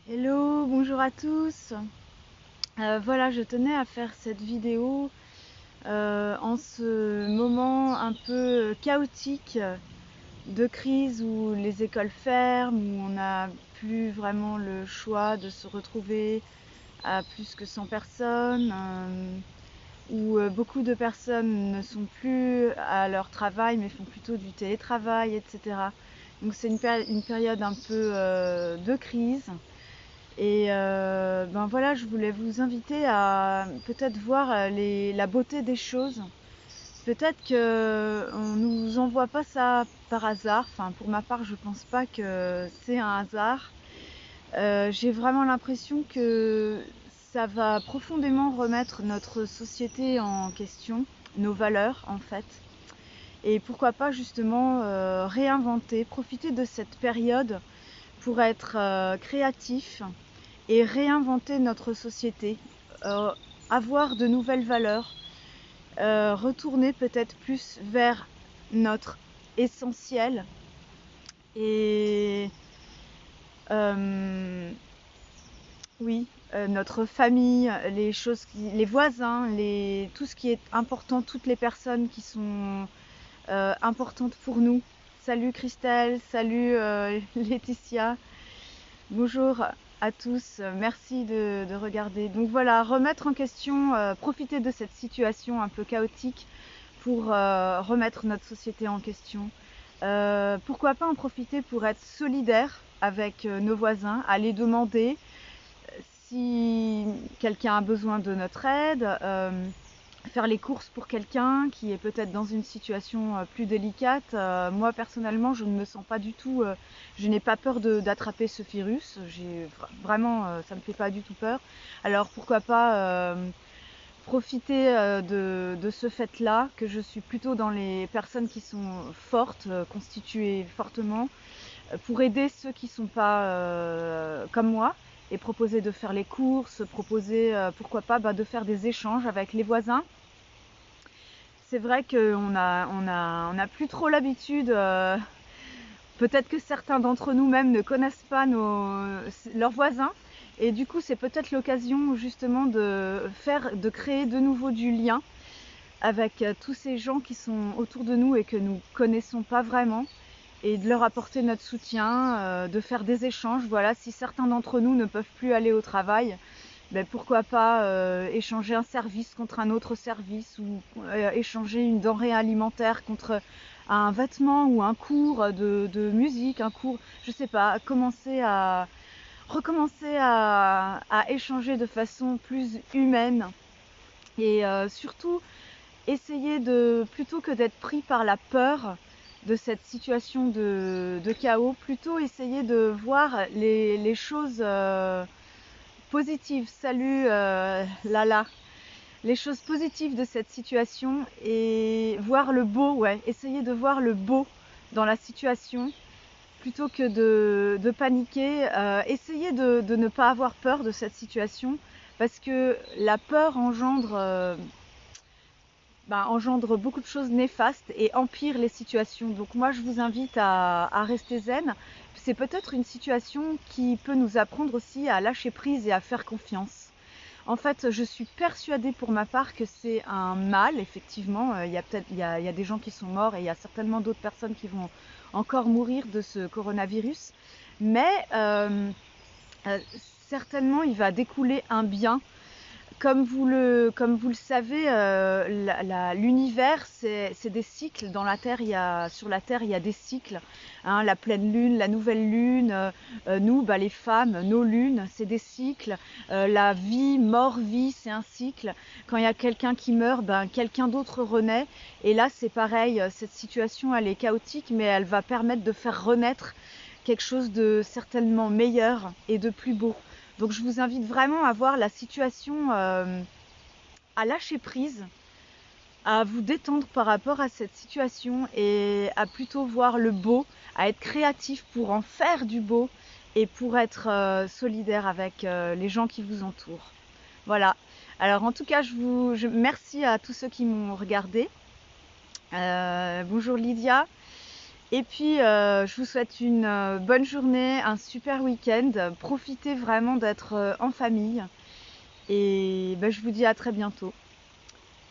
Hello, bonjour à tous. Voilà, je tenais à faire cette vidéo en ce moment un peu chaotique de crise où les écoles ferment, où on n'a plus vraiment le choix de se retrouver à plus que 100 personnes, où beaucoup de personnes ne sont plus à leur travail mais font plutôt du télétravail, etc. Donc c'est une période un peu de crise. Et ben voilà, je voulais vous inviter à peut-être voir la beauté des choses. Peut-être qu'on ne nous envoie pas ça par hasard. Enfin, pour ma part, je pense pas que c'est un hasard. J'ai vraiment l'impression que ça va profondément remettre notre société en question, nos valeurs en fait. Et pourquoi pas justement réinventer, profiter de cette période pour être créatif et réinventer notre société, euh, avoir de nouvelles valeurs, retourner peut-être plus vers notre essentiel et euh, oui, notre famille, les voisins, tout ce qui est important, toutes les personnes qui sont importantes pour nous. Salut Christelle, salut Laetitia. Bonjour à tous, merci de regarder. Donc voilà, remettre en question, profiter de cette situation un peu chaotique pour remettre notre société en question. Pourquoi pas en profiter pour être solidaire avec nos voisins, aller demander si quelqu'un a besoin de notre aide, faire les courses pour quelqu'un qui est peut-être dans une situation plus délicate. Moi personnellement, je ne me sens pas du tout, je n'ai pas peur d'attraper ce virus. Vraiment, ça me fait pas du tout peur. Alors pourquoi pas profiter de ce fait-là, que je suis plutôt dans les personnes qui sont fortes, constituées fortement, pour aider ceux qui sont pas comme moi et proposer de faire les courses, proposer pourquoi pas de faire des échanges avec les voisins. C'est vrai qu'on a plus trop l'habitude, peut-être que certains d'entre nous même ne connaissent pas leurs voisins. Et du coup, c'est peut-être l'occasion justement de créer de nouveau du lien avec tous ces gens qui sont autour de nous et que nous connaissons pas vraiment, et de leur apporter notre soutien, de faire des échanges. Voilà, si certains d'entre nous ne peuvent plus aller au travail, ben pourquoi pas échanger un service contre un autre service, ou échanger une denrée alimentaire contre un vêtement ou un cours de musique, un cours, je sais pas, recommencer à échanger de façon plus humaine et surtout essayer plutôt que d'être pris par la peur de cette situation de chaos, plutôt essayer de voir les choses positives. Salut Lala. Les choses positives de cette situation et voir le beau, ouais, essayer de voir le beau dans la situation plutôt que de paniquer. Essayer de ne pas avoir peur de cette situation, parce que la peur engendre beaucoup de choses néfastes et empire les situations. Donc moi je vous invite à rester zen. C'est peut-être une situation qui peut nous apprendre aussi à lâcher prise et à faire confiance. En fait, je suis persuadée pour ma part que c'est un mal, effectivement. Il y a des gens qui sont morts et il y a certainement d'autres personnes qui vont encore mourir de ce coronavirus. Mais euh, certainement, il va découler un bien. Comme vous le savez, l'univers, c'est des cycles. Sur la Terre, il y a des cycles. Hein, la pleine lune, la nouvelle lune, nous, les femmes, nos lunes, c'est des cycles. La vie, mort, vie, c'est un cycle. Quand il y a quelqu'un qui meurt, quelqu'un d'autre renaît. Et là, c'est pareil. Cette situation, elle est chaotique, mais elle va permettre de faire renaître quelque chose de certainement meilleur et de plus beau. Donc je vous invite vraiment à voir la situation, à lâcher prise, à vous détendre par rapport à cette situation et à plutôt voir le beau, à être créatif pour en faire du beau et pour être solidaire avec les gens qui vous entourent. Voilà. Alors en tout cas, merci à tous ceux qui m'ont regardé. Bonjour Lydia. Et puis, je vous souhaite une bonne journée, un super week-end. Profitez vraiment d'être en famille. Et bah, je vous dis à très bientôt.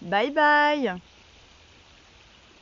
Bye bye!